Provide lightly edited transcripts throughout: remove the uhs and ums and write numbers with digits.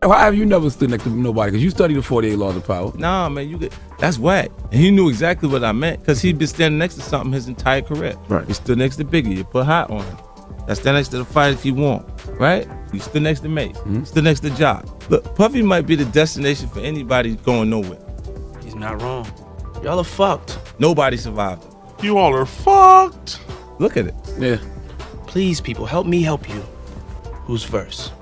Why have you never stood next to nobody? Because you studied the 48 Laws of Power. Nah, man, that's whack. And he knew exactly what I meant because he'd been standing next to something his entire career. Right. You stood next to Biggie, you put hot on him. That's stand next to the fighters you want, right? You stood next to Mace, stood next to Jock. Look, Puffy might be the destination for anybody going nowhere. He's not wrong. Y'all are fucked. Nobody survived him. You all are fucked. Look at it. Yeah. Please, people, help me help you. Who's first?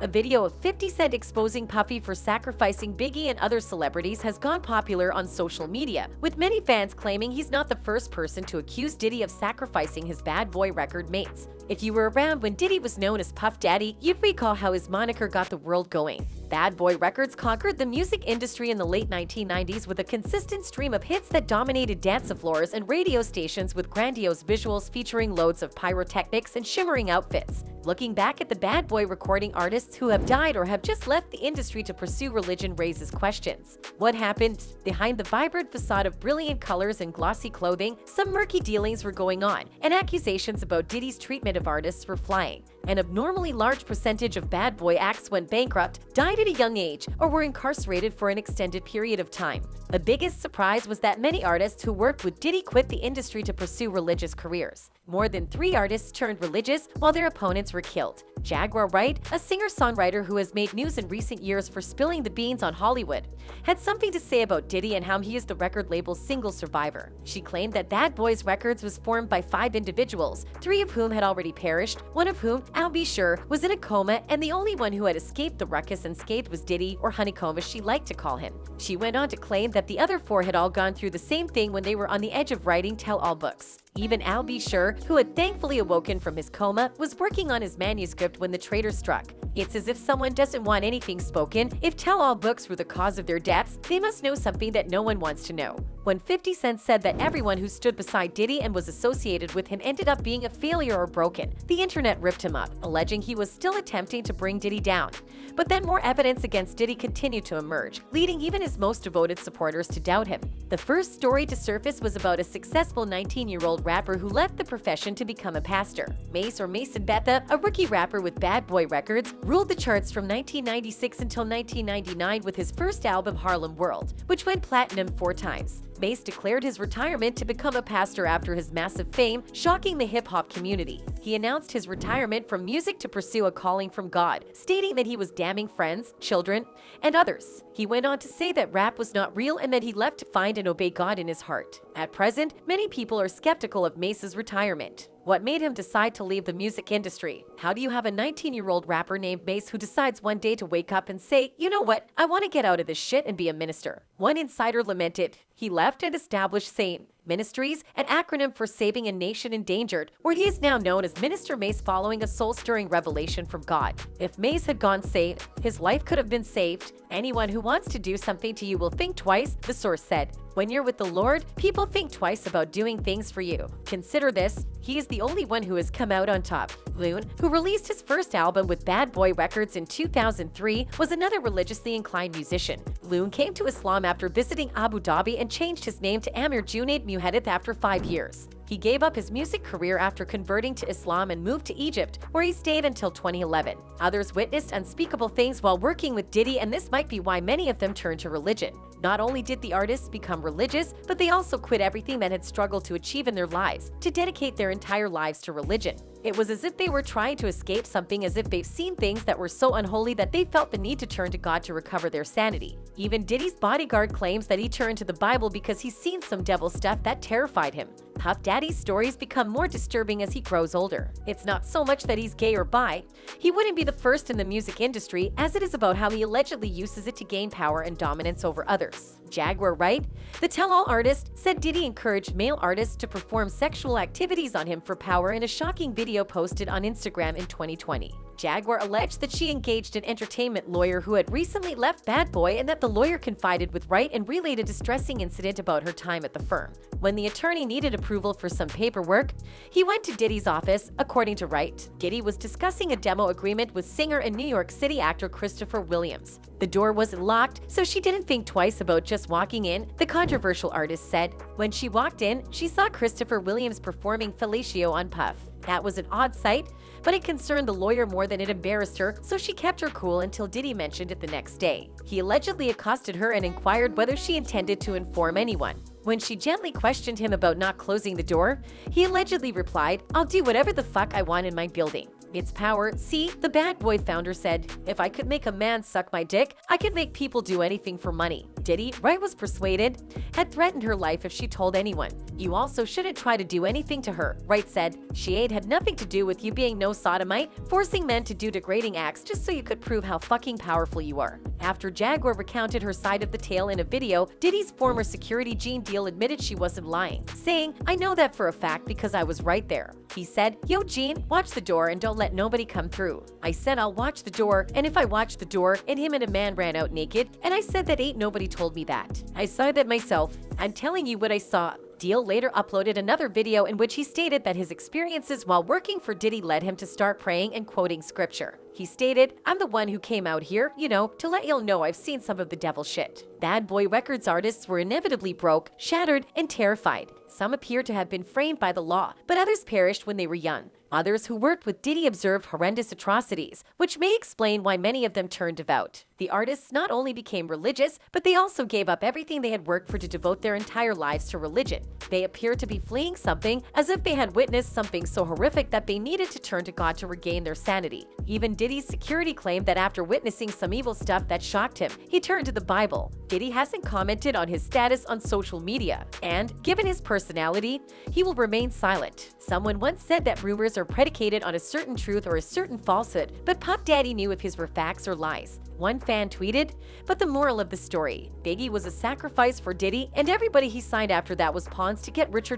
A video of 50 Cent exposing Puffy for sacrificing Biggie and other celebrities has gone popular on social media, with many fans claiming he's not the first person to accuse Diddy of sacrificing his Bad Boy record mates. If you were around when Diddy was known as Puff Daddy, you'd recall how his moniker got the world going. Bad Boy Records conquered the music industry in the late 1990s with a consistent stream of hits that dominated dance floors and radio stations with grandiose visuals featuring loads of pyrotechnics and shimmering outfits. Looking back at the Bad Boy recording artists who have died or have just left the industry to pursue religion raises questions. What happened? Behind the vibrant facade of brilliant colors and glossy clothing, some murky dealings were going on, and accusations about Diddy's treatment of artists were flying. An abnormally large percentage of Bad Boy acts went bankrupt, died at a young age, or were incarcerated for an extended period of time. The biggest surprise was that many artists who worked with Diddy quit the industry to pursue religious careers. More than 3 artists turned religious while their opponents were killed. Jaguar Wright, a singer-songwriter who has made news in recent years for spilling the beans on Hollywood, had something to say about Diddy and how he is the record label's single survivor. She claimed that Bad Boys Records was formed by 5 individuals, 3 of whom had already perished, one of whom, I'll be sure, was in a coma, and the only one who had escaped the ruckus unscathed was Diddy, or Honeycomb as she liked to call him. She went on to claim that the other 4 had all gone through the same thing when they were on the edge of writing tell-all books. Even Al B. Sure, who had thankfully awoken from his coma, was working on his manuscript when the traitor struck. It's as if someone doesn't want anything spoken. If tell-all books were the cause of their deaths, they must know something that no one wants to know. When 50 Cent said that everyone who stood beside Diddy and was associated with him ended up being a failure or broken, the internet ripped him up, alleging he was still attempting to bring Diddy down. But then more evidence against Diddy continued to emerge, leading even his most devoted supporters to doubt him. The first story to surface was about a successful 19-year-old rapper who left the profession to become a pastor. Mace, or Mason Betha, a rookie rapper with Bad Boy Records, ruled the charts from 1996 until 1999 with his first album Harlem World, which went platinum 4 times. Mace declared his retirement to become a pastor after his massive fame, shocking the hip-hop community. He announced his retirement from music to pursue a calling from God, stating that he was damning friends, children, and others. He went on to say that rap was not real and that he left to find and obey God in his heart. At present, many people are skeptical of Mace's retirement. What made him decide to leave the music industry? How do you have a 19-year-old rapper named Mace who decides one day to wake up and say, you know what, I want to get out of this shit and be a minister? One insider lamented, he left and established Saint Ministries, an acronym for Saving a Nation Endangered, where he is now known as Minister Mace following a soul-stirring revelation from God. If Mace had gone Saint, his life could have been saved. Anyone who wants to do something to you will think twice, the source said. When you're with the Lord, people think twice about doing things for you. Consider this, he is the only one who has come out on top. Loon, who released his first album with Bad Boy Records in 2003, was another religiously inclined musician. Loon came to Islam after visiting Abu Dhabi and changed his name to Amir Junaid Muhadith after 5 years. He gave up his music career after converting to Islam and moved to Egypt, where he stayed until 2011. Others witnessed unspeakable things while working with Diddy, and this might be why many of them turned to religion. Not only did the artists become religious, but they also quit everything that had struggled to achieve in their lives to dedicate their entire lives to religion. It was as if they were trying to escape something, as if they've seen things that were so unholy that they felt the need to turn to God to recover their sanity. Even Diddy's bodyguard claims that he turned to the Bible because he's seen some devil stuff that terrified him. Puff Daddy's stories become more disturbing as he grows older. It's not so much that he's gay or bi. He wouldn't be the first in the music industry, as it is about how he allegedly uses it to gain power and dominance over others. Jaguar Wright, the tell-all artist, said Diddy encouraged male artists to perform sexual activities on him for power in a shocking video posted on Instagram in 2020. Jaguar alleged that she engaged an entertainment lawyer who had recently left Bad Boy, and that the lawyer confided with Wright and relayed a distressing incident about her time at the firm. When the attorney needed approval for some paperwork, he went to Diddy's office. According to Wright, Diddy was discussing a demo agreement with singer and New York City actor Christopher Williams. The door wasn't locked, so she didn't think twice about just walking in, the controversial artist said. When she walked in, she saw Christopher Williams performing fellatio on Puff. That was an odd sight, but it concerned the lawyer more than it embarrassed her, so she kept her cool until Diddy mentioned it the next day. He allegedly accosted her and inquired whether she intended to inform anyone. When she gently questioned him about not closing the door, he allegedly replied, "I'll do whatever the fuck I want in my building. It's power. See," the Bad Boy founder said, "If I could make a man suck my dick, I could make people do anything for money." Diddy, Wright was persuaded, had threatened her life if she told anyone. "You also shouldn't try to do anything to her," Wright said. "She had nothing to do with you being no sodomite, forcing men to do degrading acts just so you could prove how fucking powerful you are." After Jaguar recounted her side of the tale in a video, Diddy's former security Gene Deal admitted she wasn't lying, saying, "I know that for a fact because I was right there." He said, "Yo, Gene, watch the door and don't let nobody come through. I said I'll watch the door, and if I watched the door and him and a man ran out naked, and I said that ain't nobody told me that. I saw that myself. I'm telling you what I saw." Deal later uploaded another video in which he stated that his experiences while working for Diddy led him to start praying and quoting scripture. He stated, "I'm the one who came out here, to let y'all know I've seen some of the devil shit." Bad Boy Records artists were inevitably broke, shattered, and terrified. Some appear to have been framed by the law, but others perished when they were young. Others who worked with Diddy observed horrendous atrocities, which may explain why many of them turned devout. The artists not only became religious, but they also gave up everything they had worked for to devote their entire lives to religion. They appeared to be fleeing something, as if they had witnessed something so horrific that they needed to turn to God to regain their sanity. Even Diddy's security claimed that after witnessing some evil stuff that shocked him, he turned to the Bible. Diddy hasn't commented on his status on social media, and, given his personality, he will remain silent. Someone once said that rumors are predicated on a certain truth or a certain falsehood, but Puff Daddy knew if his were facts or lies. One fan tweeted, "But the moral of the story, Biggie was a sacrifice for Diddy, and everybody he signed after that was pawns to get richer.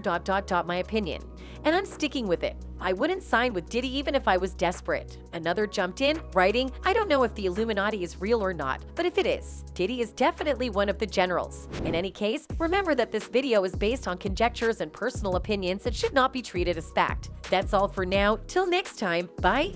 My opinion. And I'm sticking with it. I wouldn't sign with Diddy even if I was desperate." Another jumped in, writing, "I don't know if the Illuminati is real or not, but if it is, Diddy is definitely one of the generals." In any case, remember that this video is based on conjectures and personal opinions that should not be treated as fact. That's all for now. Till next time, bye!